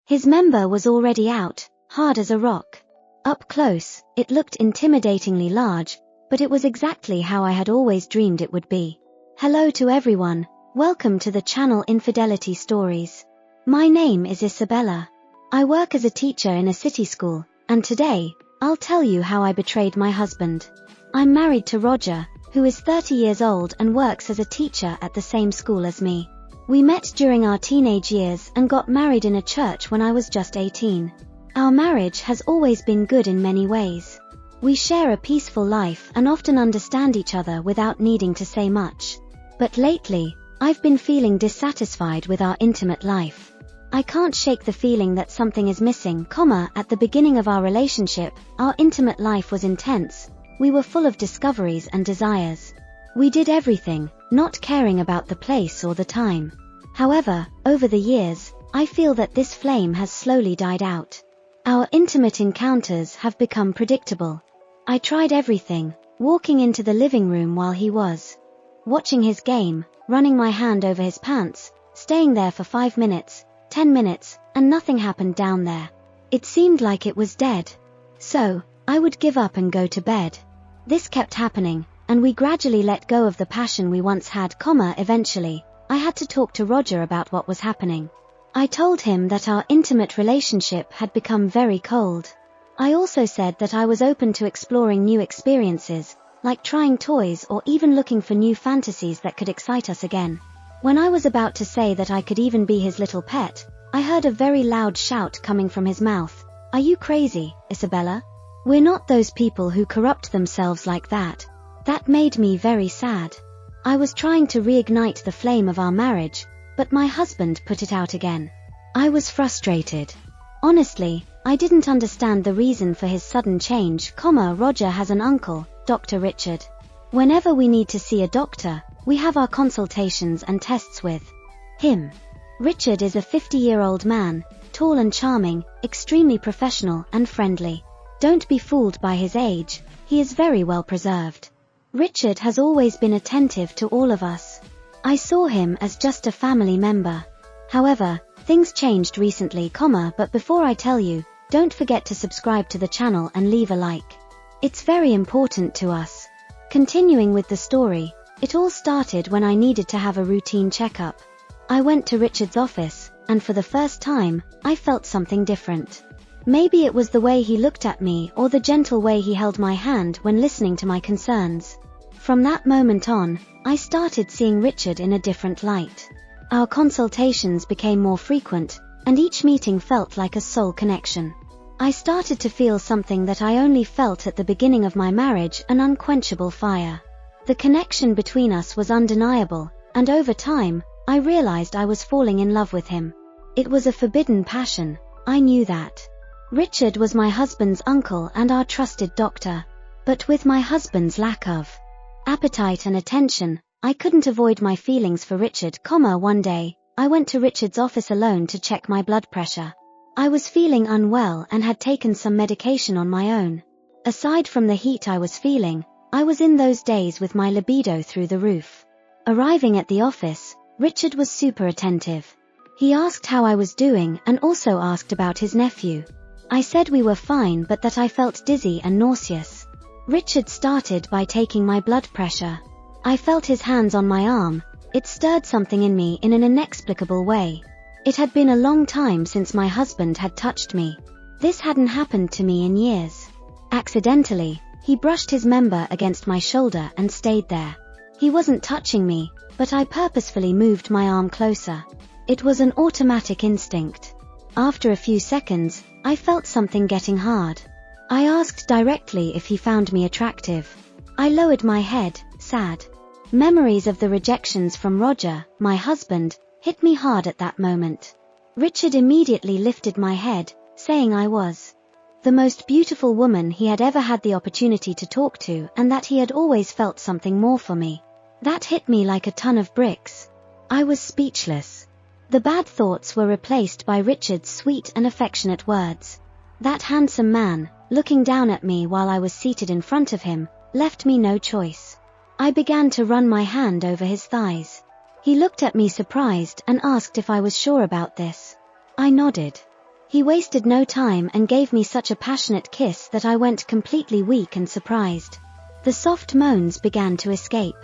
His member was already out, hard as a rock. Up close, it looked intimidatingly large, but it was exactly how I had always dreamed it would be. Hello to everyone, welcome to the channel Infidelity Stories. My name is Isabella. I work as a teacher in a city school, and today, I'll tell you how I betrayed my husband. I'm married to Roger, who is 30 years old and works as a teacher at the same school as me. We met during our teenage years and got married in a church when I was just 18. Our marriage has always been good in many ways. We share a peaceful life and often understand each other without needing to say much. But lately, I've been feeling dissatisfied with our intimate life. I can't shake the feeling that something is missing, at the beginning of our relationship, our intimate life was intense. We were full of discoveries and desires. We did everything, not caring about the place or the time. However, over the years, I feel that this flame has slowly died out. Our intimate encounters have become predictable. I tried everything, walking into the living room while he was watching his game, running my hand over his pants, staying there for 5 minutes, 10 minutes, and nothing happened down there. It seemed like it was dead. So, I would give up and go to bed. This kept happening, and we gradually let go of the passion we once had, eventually, I had to talk to Roger about what was happening. I told him that our intimate relationship had become very cold. I also said that I was open to exploring new experiences, like trying toys or even looking for new fantasies that could excite us again. When I was about to say that I could even be his little pet, I heard a very loud shout coming from his mouth. "Are you crazy, Isabella? We're not those people who corrupt themselves like that." That made me very sad. I was trying to reignite the flame of our marriage, but my husband put it out again. I was frustrated. Honestly, I didn't understand the reason for his sudden change, Roger has an uncle, Dr. Richard. Whenever we need to see a doctor, we have our consultations and tests with him. Richard is a 50-year-old man, tall and charming, extremely professional and friendly. Don't be fooled by his age, he is very well preserved. Richard has always been attentive to all of us. I saw him as just a family member. However, things changed recently, but before I tell you, don't forget to subscribe to the channel and leave a like. It's very important to us. Continuing with the story, it all started when I needed to have a routine checkup. I went to Richard's office, and for the first time, I felt something different. Maybe it was the way he looked at me or the gentle way he held my hand when listening to my concerns. From that moment on, I started seeing Richard in a different light. Our consultations became more frequent, and each meeting felt like a soul connection. I started to feel something that I only felt at the beginning of my marriage, an unquenchable fire. The connection between us was undeniable, and over time, I realized I was falling in love with him. It was a forbidden passion, I knew that. Richard was my husband's uncle and our trusted doctor. But with my husband's lack of appetite and attention, I couldn't avoid my feelings for Richard, One day, I went to Richard's office alone to check my blood pressure. I was feeling unwell and had taken some medication on my own. Aside from the heat I was feeling, I was in those days with my libido through the roof. Arriving at the office, Richard was super attentive. He asked how I was doing and also asked about his nephew. I said we were fine but that I felt dizzy and nauseous. Richard started by taking my blood pressure. I felt his hands on my arm. It stirred something in me in an inexplicable way. It had been a long time since my husband had touched me. This hadn't happened to me in years. Accidentally, he brushed his member against my shoulder and stayed there. He wasn't touching me, but I purposefully moved my arm closer. It was an automatic instinct. After a few seconds, I felt something getting hard. I asked directly if he found me attractive. I lowered my head, sad. Memories of the rejections from Roger, my husband, hit me hard at that moment. Richard immediately lifted my head, saying I was the most beautiful woman he had ever had the opportunity to talk to and that he had always felt something more for me. That hit me like a ton of bricks. I was speechless. The bad thoughts were replaced by Richard's sweet and affectionate words. That handsome man, looking down at me while I was seated in front of him, left me no choice. I began to run my hand over his thighs. He looked at me surprised and asked if I was sure about this. I nodded. He wasted no time and gave me such a passionate kiss that I went completely weak and surprised. The soft moans began to escape.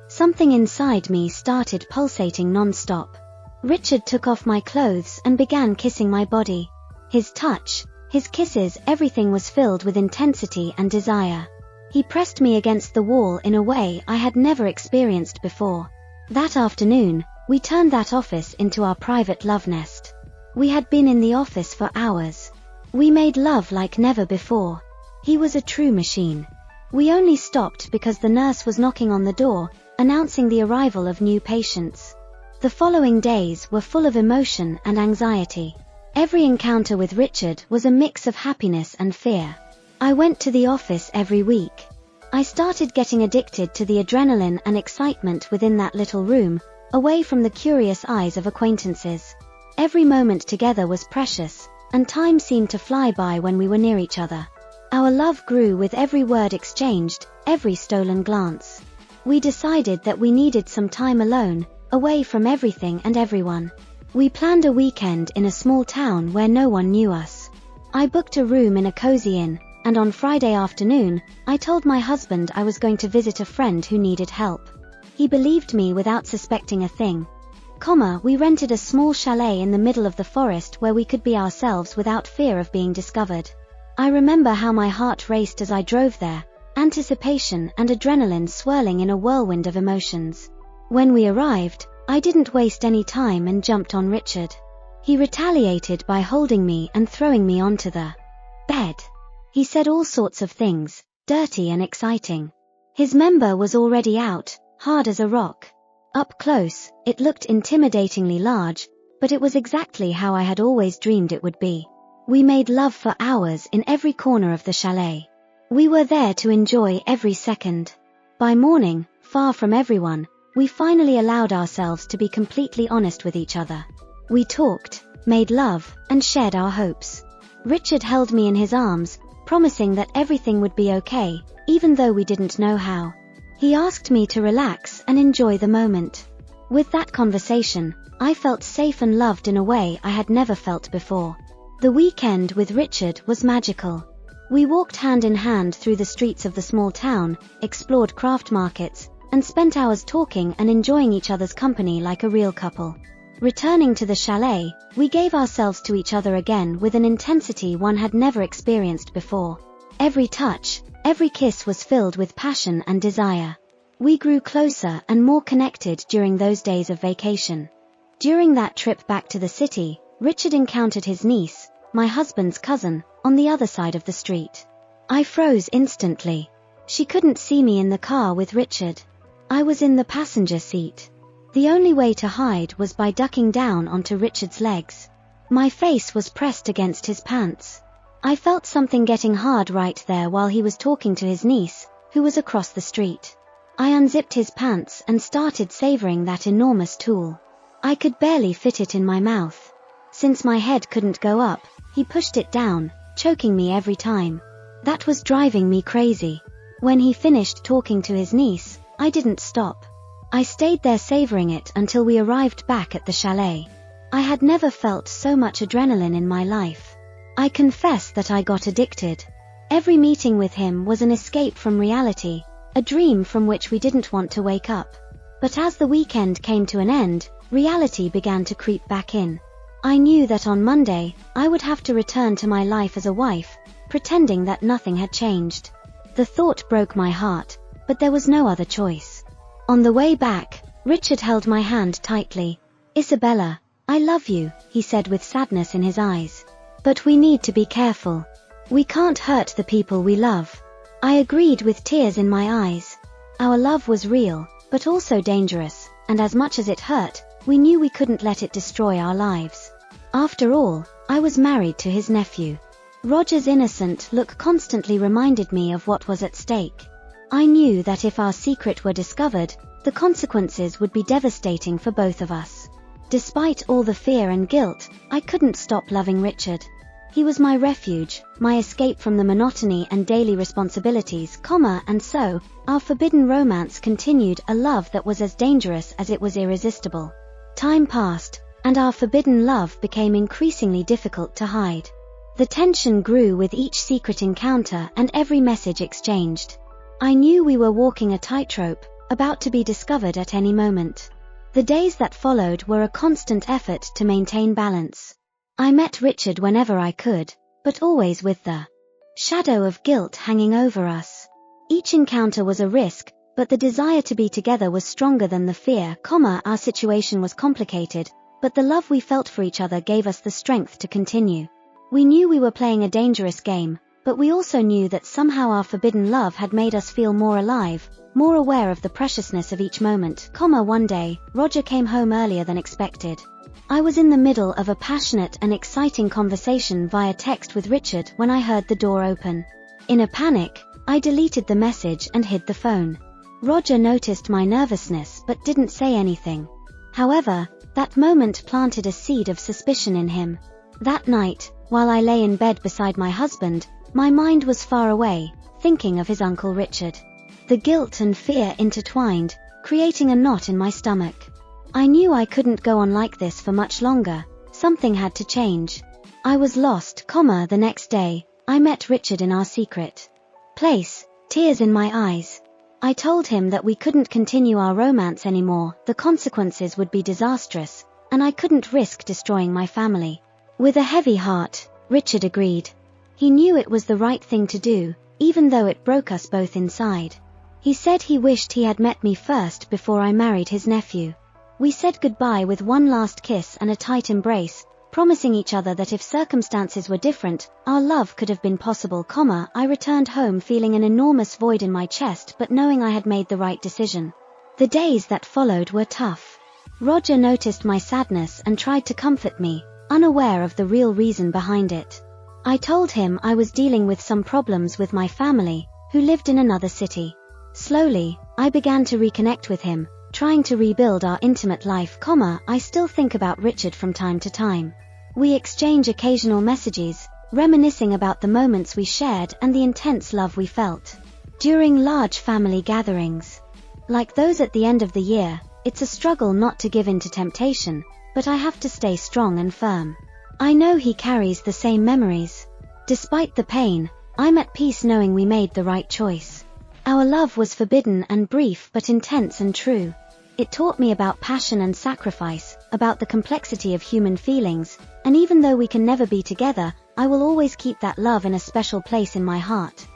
Something inside me started pulsating non-stop. Richard took off my clothes and began kissing my body. His touch, his kisses, everything was filled with intensity and desire. He pressed me against the wall in a way I had never experienced before. That afternoon, we turned that office into our private love nest. We had been in the office for hours. We made love like never before. He was a true machine. We only stopped because the nurse was knocking on the door, announcing the arrival of new patients. The following days were full of emotion and anxiety. Every encounter with Richard was a mix of happiness and fear. I went to the office every week. I started getting addicted to the adrenaline and excitement within that little room, away from the curious eyes of acquaintances. Every moment together was precious, and time seemed to fly by when we were near each other. Our love grew with every word exchanged, every stolen glance. We decided that we needed some time alone, away from everything and everyone. We planned a weekend in a small town where no one knew us. I booked a room in a cozy inn, and on Friday afternoon, I told my husband I was going to visit a friend who needed help. He believed me without suspecting a thing. We rented a small chalet in the middle of the forest where we could be ourselves without fear of being discovered. I remember how my heart raced as I drove there, anticipation and adrenaline swirling in a whirlwind of emotions. When we arrived, I didn't waste any time and jumped on Richard. He retaliated by holding me and throwing me onto the bed. He said all sorts of things, dirty and exciting. His member was already out, hard as a rock. Up close, it looked intimidatingly large, but it was exactly how I had always dreamed it would be. We made love for hours in every corner of the chalet. We were there to enjoy every second. By morning, far from everyone, we finally allowed ourselves to be completely honest with each other. We talked, made love, and shared our hopes. Richard held me in his arms, promising that everything would be okay, even though we didn't know how. He asked me to relax and enjoy the moment. With that conversation, I felt safe and loved in a way I had never felt before. The weekend with Richard was magical. We walked hand in hand through the streets of the small town, explored craft markets, and spent hours talking and enjoying each other's company like a real couple. Returning to the chalet, we gave ourselves to each other again with an intensity one had never experienced before. Every touch, every kiss was filled with passion and desire. We grew closer and more connected during those days of vacation. During that trip back to the city, Richard encountered his niece, my husband's cousin, on the other side of the street. I froze instantly. She couldn't see me in the car with Richard. I was in the passenger seat. The only way to hide was by ducking down onto Richard's legs. My face was pressed against his pants. I felt something getting hard right there while he was talking to his niece, who was across the street. I unzipped his pants and started savoring that enormous tool. I could barely fit it in my mouth. Since my head couldn't go up, he pushed it down, choking me every time. That was driving me crazy. When he finished talking to his niece, I didn't stop. I stayed there savoring it until we arrived back at the chalet. I had never felt so much adrenaline in my life. I confess that I got addicted. Every meeting with him was an escape from reality, a dream from which we didn't want to wake up. But as the weekend came to an end, reality began to creep back in. I knew that on Monday, I would have to return to my life as a wife, pretending that nothing had changed. The thought broke my heart, but there was no other choice. On the way back, Richard held my hand tightly. "Isabella, I love you," he said with sadness in his eyes. "But we need to be careful. We can't hurt the people we love." I agreed with tears in my eyes. Our love was real, but also dangerous, and as much as it hurt, we knew we couldn't let it destroy our lives. After all, I was married to his nephew. Roger's innocent look constantly reminded me of what was at stake. I knew that if our secret were discovered, the consequences would be devastating for both of us. Despite all the fear and guilt, I couldn't stop loving Richard. He was my refuge, my escape from the monotony and daily responsibilities, and so, our forbidden romance continued, a love that was as dangerous as it was irresistible. Time passed, and our forbidden love became increasingly difficult to hide. The tension grew with each secret encounter and every message exchanged. I knew we were walking a tightrope, about to be discovered at any moment. The days that followed were a constant effort to maintain balance. I met Richard whenever I could, but always with the shadow of guilt hanging over us. Each encounter was a risk, but the desire to be together was stronger than the fear. Our situation was complicated, but the love we felt for each other gave us the strength to continue. We knew we were playing a dangerous game, but we also knew that somehow our forbidden love had made us feel more alive, more aware of the preciousness of each moment. One day, Roger came home earlier than expected. I was in the middle of a passionate and exciting conversation via text with Richard when I heard the door open. In a panic, I deleted the message and hid the phone. Roger noticed my nervousness but didn't say anything. However, that moment planted a seed of suspicion in him. That night, while I lay in bed beside my husband, my mind was far away, thinking of his Uncle Richard. The guilt and fear intertwined, creating a knot in my stomach. I knew I couldn't go on like this for much longer. Something had to change. I was lost. The next day, I met Richard in our secret place, tears in my eyes. I told him that we couldn't continue our romance anymore, the consequences would be disastrous, and I couldn't risk destroying my family. With a heavy heart, Richard agreed. He knew it was the right thing to do, even though it broke us both inside. He said he wished he had met me first before I married his nephew. We said goodbye with one last kiss and a tight embrace, promising each other that if circumstances were different, our love could have been possible. I returned home feeling an enormous void in my chest but knowing I had made the right decision. The days that followed were tough. Roger noticed my sadness and tried to comfort me, unaware of the real reason behind it. I told him I was dealing with some problems with my family, who lived in another city. Slowly, I began to reconnect with him, trying to rebuild our intimate life. I still think about Richard from time to time. We exchange occasional messages, reminiscing about the moments we shared and the intense love we felt during large family gatherings. Like those at the end of the year, it's a struggle not to give in to temptation, but I have to stay strong and firm. I know he carries the same memories. Despite the pain, I'm at peace knowing we made the right choice. Our love was forbidden and brief but intense and true. It taught me about passion and sacrifice, about the complexity of human feelings, and even though we can never be together, I will always keep that love in a special place in my heart.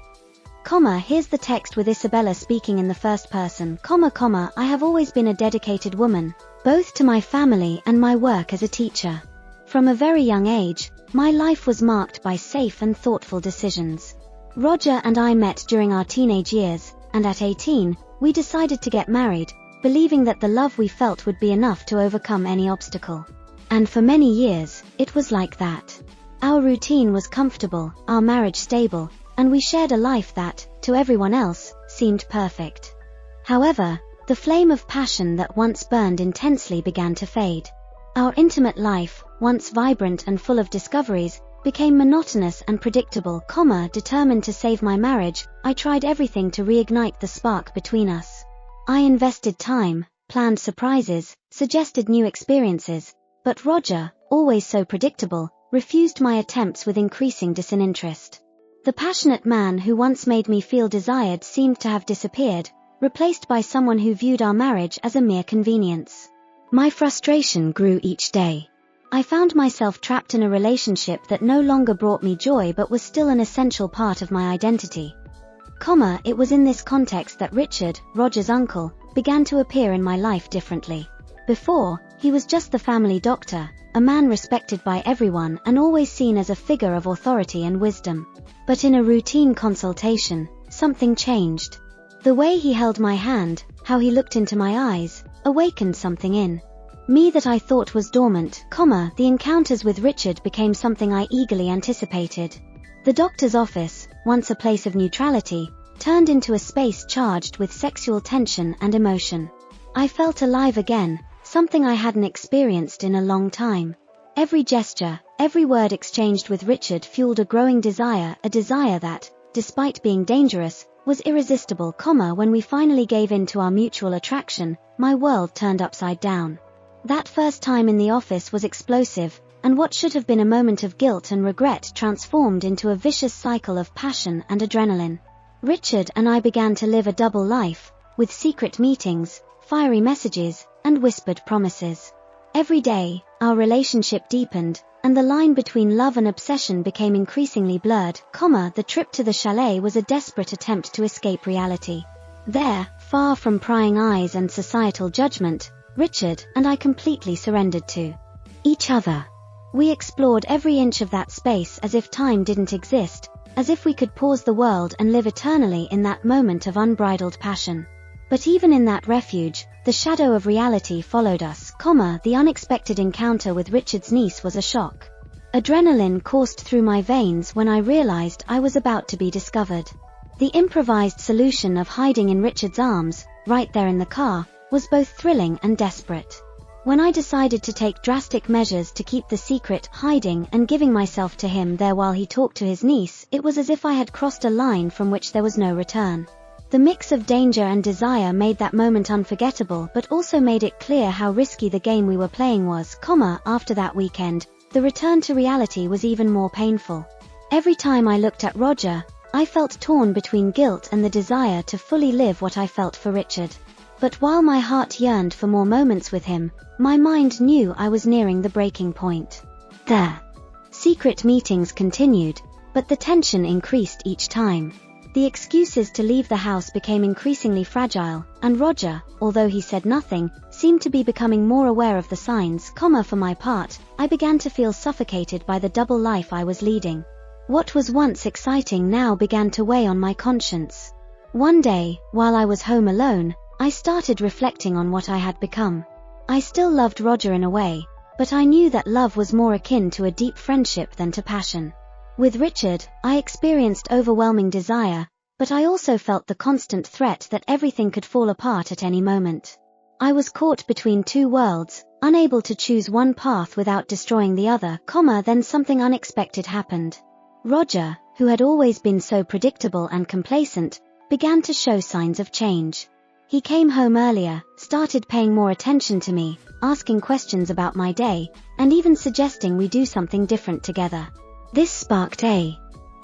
Here's the text with Isabella speaking in the first person. I have always been a dedicated woman, both to my family and my work as a teacher. From a very young age, my life was marked by safe and thoughtful decisions. Roger and I met during our teenage years, and at 18, we decided to get married, believing that the love we felt would be enough to overcome any obstacle. And for many years, it was like that. Our routine was comfortable, our marriage stable, and we shared a life that, to everyone else, seemed perfect. However, the flame of passion that once burned intensely began to fade. Our intimate life, once vibrant and full of discoveries, became monotonous and predictable. Determined to save my marriage, I tried everything to reignite the spark between us. I invested time, planned surprises, suggested new experiences, but Roger, always so predictable, refused my attempts with increasing disinterest. The passionate man who once made me feel desired seemed to have disappeared, replaced by someone who viewed our marriage as a mere convenience. My frustration grew each day. I found myself trapped in a relationship that no longer brought me joy but was still an essential part of my identity. It was in this context that Richard, Roger's uncle, began to appear in my life differently. Before, he was just the family doctor, a man respected by everyone and always seen as a figure of authority and wisdom. But in a routine consultation, something changed. The way he held my hand, how he looked into my eyes, awakened something in me that I thought was dormant. The encounters with Richard became something I eagerly anticipated. The doctor's office, once a place of neutrality, turned into a space charged with sexual tension and emotion. I felt alive again, something I hadn't experienced in a long time. Every gesture, every word exchanged with Richard fueled a growing desire, a desire that, despite being dangerous, was irresistible. When we finally gave in to our mutual attraction, my world turned upside down. That first time in the office was explosive, and what should have been a moment of guilt and regret transformed into a vicious cycle of passion and adrenaline. Richard and I began to live a double life, with secret meetings, fiery messages, and whispered promises. Every day, our relationship deepened, and the line between love and obsession became increasingly blurred. The trip to the chalet was a desperate attempt to escape reality. There, far from prying eyes and societal judgment, Richard and I completely surrendered to each other. We explored every inch of that space as if time didn't exist, as if we could pause the world and live eternally in that moment of unbridled passion. But even in that refuge, the shadow of reality followed us. The unexpected encounter with Richard's niece was a shock. Adrenaline coursed through my veins when I realized I was about to be discovered. The improvised solution of hiding in Richard's arms, right there in the car, was both thrilling and desperate. When I decided to take drastic measures to keep the secret, hiding and giving myself to him there while he talked to his niece, it was as if I had crossed a line from which there was no return. The mix of danger and desire made that moment unforgettable, but also made it clear how risky the game we were playing was. After that weekend, the return to reality was even more painful. Every time I looked at Roger, I felt torn between guilt and the desire to fully live what I felt for Richard. But while my heart yearned for more moments with him, my mind knew I was nearing the breaking point. The secret meetings continued, but the tension increased each time. The excuses to leave the house became increasingly fragile, and Roger, although he said nothing, seemed to be becoming more aware of the signs. For my part, I began to feel suffocated by the double life I was leading. What was once exciting now began to weigh on my conscience. One day, while I was home alone, I started reflecting on what I had become. I still loved Roger in a way, but I knew that love was more akin to a deep friendship than to passion. With Richard, I experienced overwhelming desire, but I also felt the constant threat that everything could fall apart at any moment. I was caught between two worlds, unable to choose one path without destroying the other. Then something unexpected happened. Roger, who had always been so predictable and complacent, began to show signs of change. He came home earlier, started paying more attention to me, asking questions about my day, and even suggesting we do something different together. This sparked a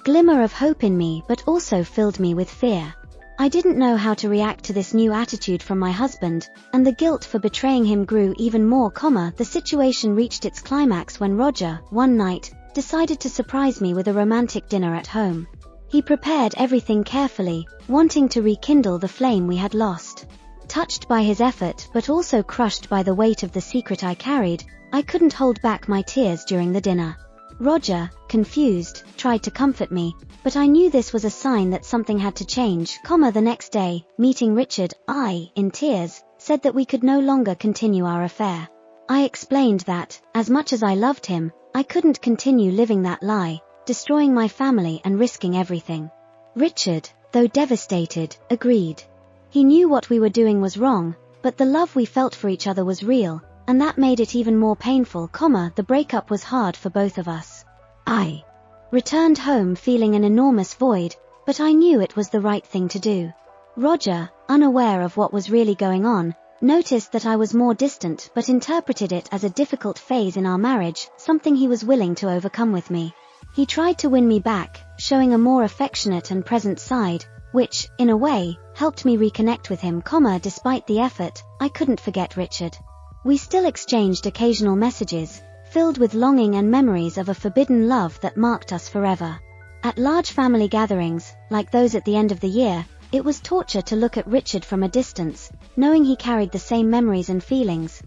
glimmer of hope in me, but also filled me with fear. I didn't know how to react to this new attitude from my husband, and the guilt for betraying him grew even more. The situation reached its climax when Roger, one night, decided to surprise me with a romantic dinner at home. He prepared everything carefully, wanting to rekindle the flame we had lost. Touched by his effort but also crushed by the weight of the secret I carried, I couldn't hold back my tears during the dinner. Roger, confused, tried to comfort me, but I knew this was a sign that something had to change. The next day, meeting Richard, I, in tears, said that we could no longer continue our affair. I explained that, as much as I loved him, I couldn't continue living that lie, destroying my family and risking everything. Richard, though devastated, agreed. He knew what we were doing was wrong, but the love we felt for each other was real, and that made it even more painful. The breakup was hard for both of us. I returned home feeling an enormous void, but I knew it was the right thing to do. Roger, unaware of what was really going on, noticed that I was more distant but interpreted it as a difficult phase in our marriage, something he was willing to overcome with me. He tried to win me back, showing a more affectionate and present side, which, in a way, helped me reconnect with him. Despite the effort, I couldn't forget Richard. We still exchanged occasional messages, filled with longing and memories of a forbidden love that marked us forever. At large family gatherings, like those at the end of the year, it was torture to look at Richard from a distance, knowing he carried the same memories and feelings.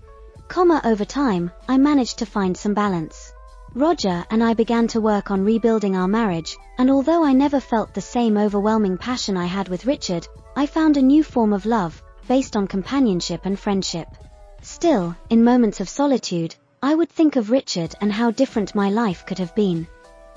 Over time, I managed to find some balance. Roger and I began to work on rebuilding our marriage, and although I never felt the same overwhelming passion I had with Richard, I found a new form of love, based on companionship and friendship. Still, in moments of solitude, I would think of Richard and how different my life could have been.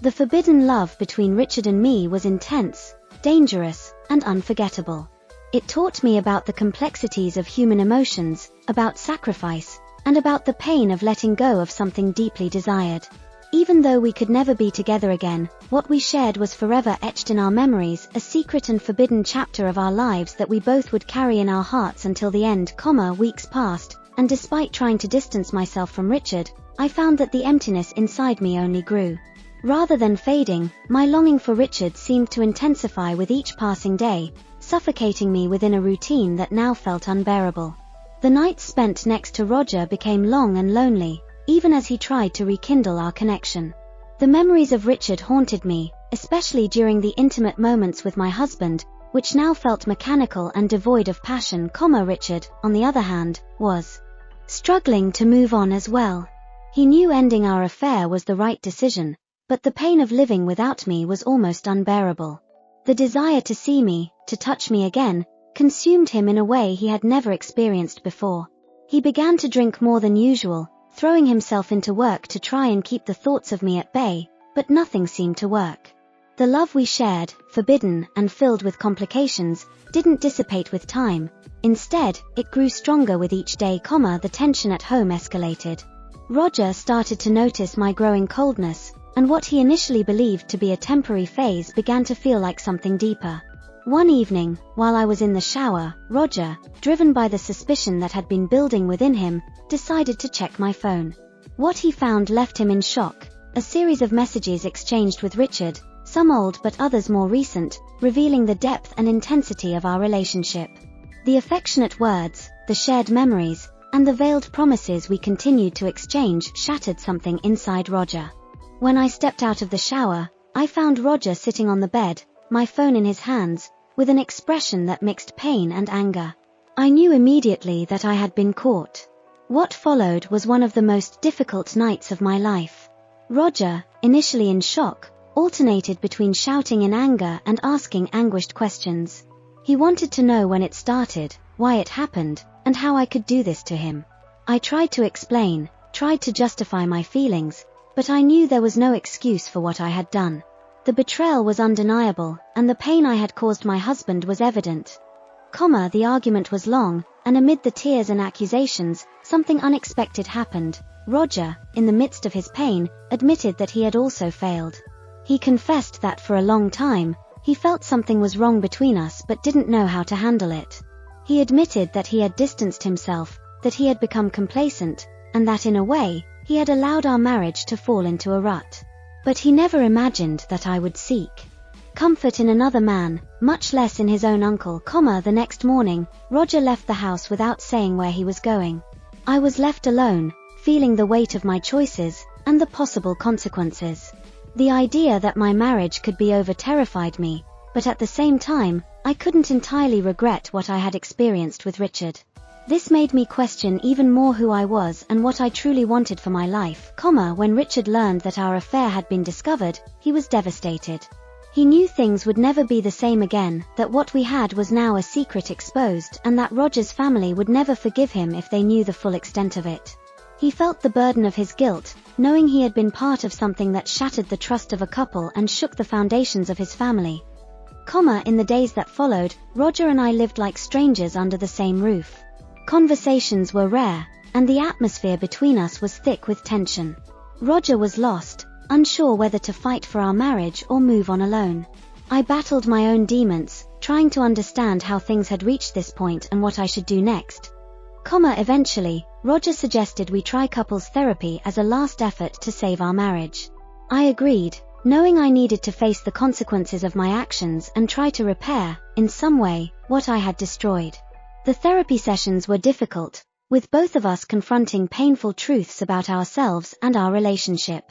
The forbidden love between Richard and me was intense, dangerous, and unforgettable. It taught me about the complexities of human emotions, about sacrifice, and about the pain of letting go of something deeply desired. Even though we could never be together again, what we shared was forever etched in our memories, a secret and forbidden chapter of our lives that we both would carry in our hearts until the end. Weeks passed, and despite trying to distance myself from Richard, I found that the emptiness inside me only grew. Rather than fading, my longing for Richard seemed to intensify with each passing day, suffocating me within a routine that now felt unbearable. The nights spent next to Roger became long and lonely, even as he tried to rekindle our connection. The memories of Richard haunted me, especially during the intimate moments with my husband, which now felt mechanical and devoid of passion. Richard, on the other hand, was struggling to move on as well. He knew ending our affair was the right decision, but the pain of living without me was almost unbearable. The desire to see me, to touch me again, consumed him in a way he had never experienced before. He began to drink more than usual, throwing himself into work to try and keep the thoughts of me at bay, but nothing seemed to work. The love we shared, forbidden and filled with complications, didn't dissipate with time. Instead, it grew stronger with each day, the tension at home escalated. Roger started to notice my growing coldness, and what he initially believed to be a temporary phase began to feel like something deeper. One evening, while I was in the shower, Roger, driven by the suspicion that had been building within him, decided to check my phone. What he found left him in shock: a series of messages exchanged with Richard, some old but others more recent, revealing the depth and intensity of our relationship. The affectionate words, the shared memories, and the veiled promises we continued to exchange shattered something inside Roger. When I stepped out of the shower, I found Roger sitting on the bed, my phone in his hands, with an expression that mixed pain and anger. I knew immediately that I had been caught. What followed was one of the most difficult nights of my life. Roger, initially in shock, alternated between shouting in anger and asking anguished questions. He wanted to know when it started, why it happened, and how I could do this to him. I tried to explain, tried to justify my feelings, but I knew there was no excuse for what I had done. The betrayal was undeniable, and the pain I had caused my husband was evident. The argument was long, and amid the tears and accusations, something unexpected happened. Roger, in the midst of his pain, admitted that he had also failed. He confessed that for a long time, he felt something was wrong between us but didn't know how to handle it. He admitted that he had distanced himself, that he had become complacent, and that in a way, he had allowed our marriage to fall into a rut. But he never imagined that I would seek comfort in another man, much less in his own uncle. The next morning, Roger left the house without saying where he was going. I was left alone, feeling the weight of my choices, and the possible consequences. The idea that my marriage could be over terrified me, but at the same time, I couldn't entirely regret what I had experienced with Richard. This made me question even more who I was and what I truly wanted for my life. When Richard learned that our affair had been discovered, he was devastated. He knew things would never be the same again, that what we had was now a secret exposed, and that Roger's family would never forgive him if they knew the full extent of it. He felt the burden of his guilt, knowing he had been part of something that shattered the trust of a couple and shook the foundations of his family. In the days that followed, Roger and I lived like strangers under the same roof. Conversations were rare, and the atmosphere between us was thick with tension. Roger was lost, unsure whether to fight for our marriage or move on alone. I battled my own demons, trying to understand how things had reached this point and what I should do next. Eventually, Roger suggested we try couples therapy as a last effort to save our marriage. I agreed, knowing I needed to face the consequences of my actions and try to repair, in some way, what I had destroyed. The therapy sessions were difficult, with both of us confronting painful truths about ourselves and our relationship.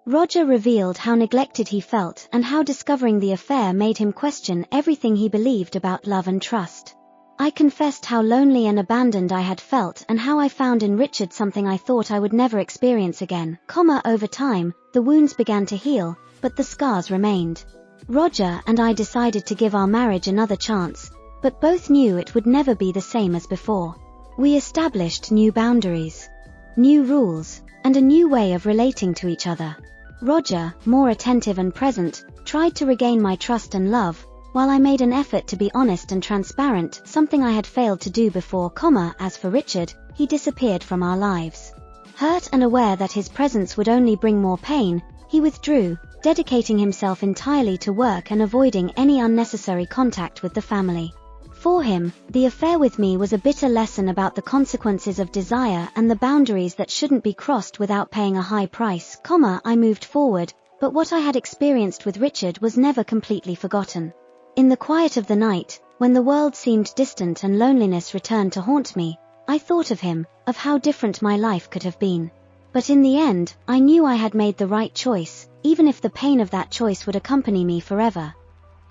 Roger revealed how neglected he felt and how discovering the affair made him question everything he believed about love and trust. I confessed how lonely and abandoned I had felt and how I found in Richard something I thought I would never experience again. Over time, the wounds began to heal, but the scars remained. Roger and I decided to give our marriage another chance, but both knew it would never be the same as before. We established new boundaries, new rules, and a new way of relating to each other. Roger, more attentive and present, tried to regain my trust and love, while I made an effort to be honest and transparent, something I had failed to do before. As for Richard, he disappeared from our lives. Hurt and aware that his presence would only bring more pain, he withdrew, dedicating himself entirely to work and avoiding any unnecessary contact with the family. For him, the affair with me was a bitter lesson about the consequences of desire and the boundaries that shouldn't be crossed without paying a high price, I moved forward, but what I had experienced with Richard was never completely forgotten. In the quiet of the night, when the world seemed distant and loneliness returned to haunt me, I thought of him, of how different my life could have been. But in the end, I knew I had made the right choice, even if the pain of that choice would accompany me forever.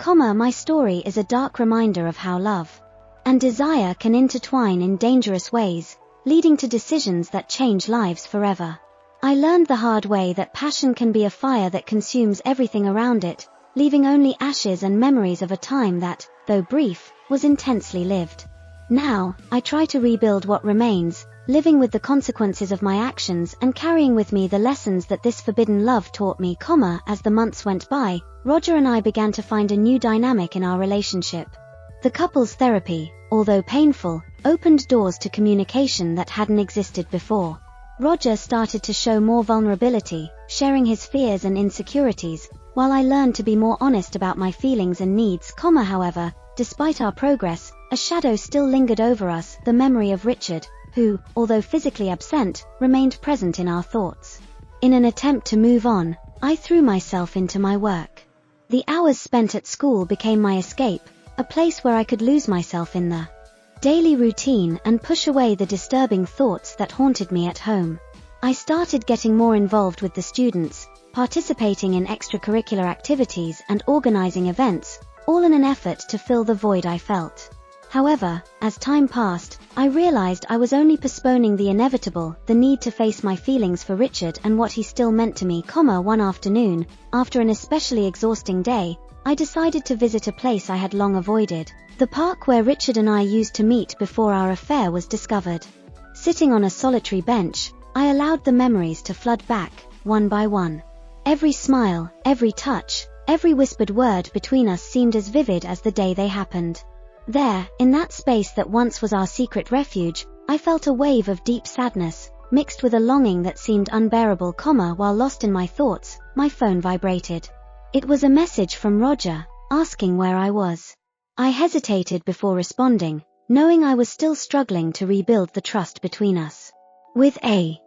My story is a dark reminder of how love and desire can intertwine in dangerous ways, leading to decisions that change lives forever. I learned the hard way that passion can be a fire that consumes everything around it, leaving only ashes and memories of a time that, though brief, was intensely lived. Now, I try to rebuild what remains, living with the consequences of my actions and carrying with me the lessons that this forbidden love taught me, as the months went by, Roger and I began to find a new dynamic in our relationship. The couples therapy, although painful, opened doors to communication that hadn't existed before. Roger started to show more vulnerability, sharing his fears and insecurities, while I learned to be more honest about my feelings and needs, however, despite our progress, a shadow still lingered over us, the memory of Richard, who, although physically absent, remained present in our thoughts. In an attempt to move on, I threw myself into my work. The hours spent at school became my escape, a place where I could lose myself in the daily routine and push away the disturbing thoughts that haunted me at home. I started getting more involved with the students, participating in extracurricular activities and organizing events, all in an effort to fill the void I felt. However, as time passed, I realized I was only postponing the inevitable, the need to face my feelings for Richard and what he still meant to me, One afternoon, after an especially exhausting day, I decided to visit a place I had long avoided, the park where Richard and I used to meet before our affair was discovered. Sitting on a solitary bench, I allowed the memories to flood back, one by one. Every smile, every touch, every whispered word between us seemed as vivid as the day they happened. There, in that space that once was our secret refuge, I felt a wave of deep sadness, mixed with a longing that seemed unbearable, while lost in my thoughts, my phone vibrated. It was a message from Roger, asking where I was. I hesitated before responding, knowing I was still struggling to rebuild the trust between us. With a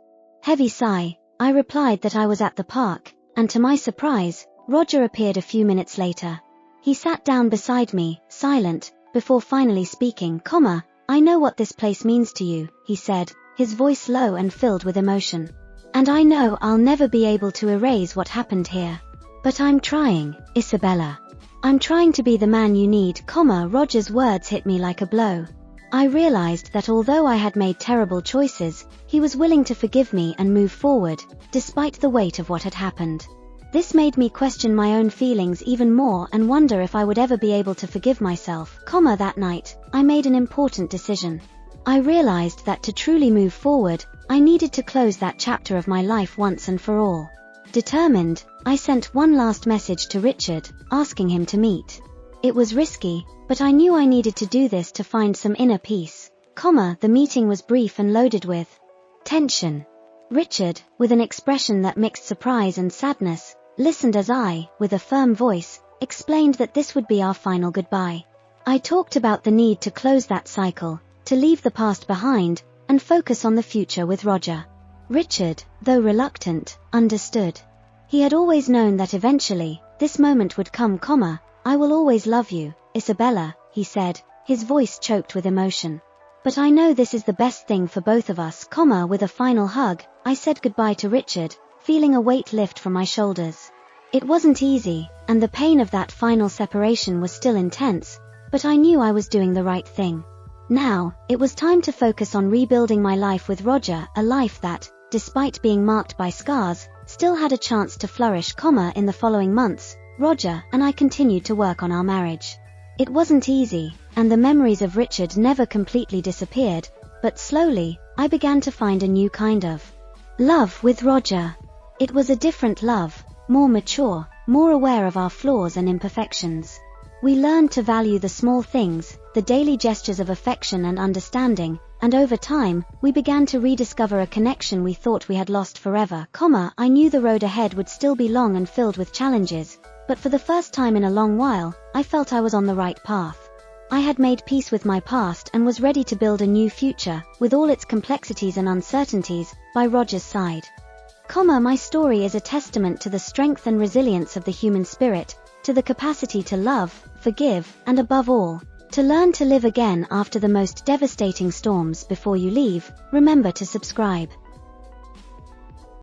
heavy sigh, I replied that I was at the park, and to my surprise, Roger appeared a few minutes later. He sat down beside me, silent, before finally speaking, "I know what this place means to you," he said, his voice low and filled with emotion. "And I know I'll never be able to erase what happened here. But I'm trying, Isabella. I'm trying to be the man you need, Roger's words hit me like a blow. I realized that although I had made terrible choices, he was willing to forgive me and move forward, despite the weight of what had happened. This made me question my own feelings even more and wonder if I would ever be able to forgive myself, That night, I made an important decision. I realized that to truly move forward, I needed to close that chapter of my life once and for all. Determined, I sent one last message to Richard, asking him to meet. It was risky, but I knew I needed to do this to find some inner peace, The meeting was brief and loaded with tension. Richard, with an expression that mixed surprise and sadness, listened as I, with a firm voice, explained that this would be our final goodbye. I talked about the need to close that cycle, to leave the past behind, and focus on the future with Roger. Richard, though reluctant, understood. He had always known that eventually, this moment would come, "I will always love you, Isabella," he said, his voice choked with emotion. "But I know this is the best thing for both of us, with a final hug, I said goodbye to Richard, feeling a weight lift from my shoulders. It wasn't easy, and the pain of that final separation was still intense, but I knew I was doing the right thing. Now, it was time to focus on rebuilding my life with Roger, a life that, despite being marked by scars, still had a chance to flourish, in the following months, Roger and I continued to work on our marriage. It wasn't easy, and the memories of Richard never completely disappeared, but slowly, I began to find a new kind of love with Roger. It was a different love, more mature, more aware of our flaws and imperfections. We learned to value the small things, the daily gestures of affection and understanding, and over time, we began to rediscover a connection we thought we had lost forever, I knew the road ahead would still be long and filled with challenges, but for the first time in a long while, I felt I was on the right path. I had made peace with my past and was ready to build a new future, with all its complexities and uncertainties, by Roger's side. My story is a testament to the strength and resilience of the human spirit, to the capacity to love, forgive, and above all, to learn to live again after the most devastating storms. Before you leave, remember to subscribe.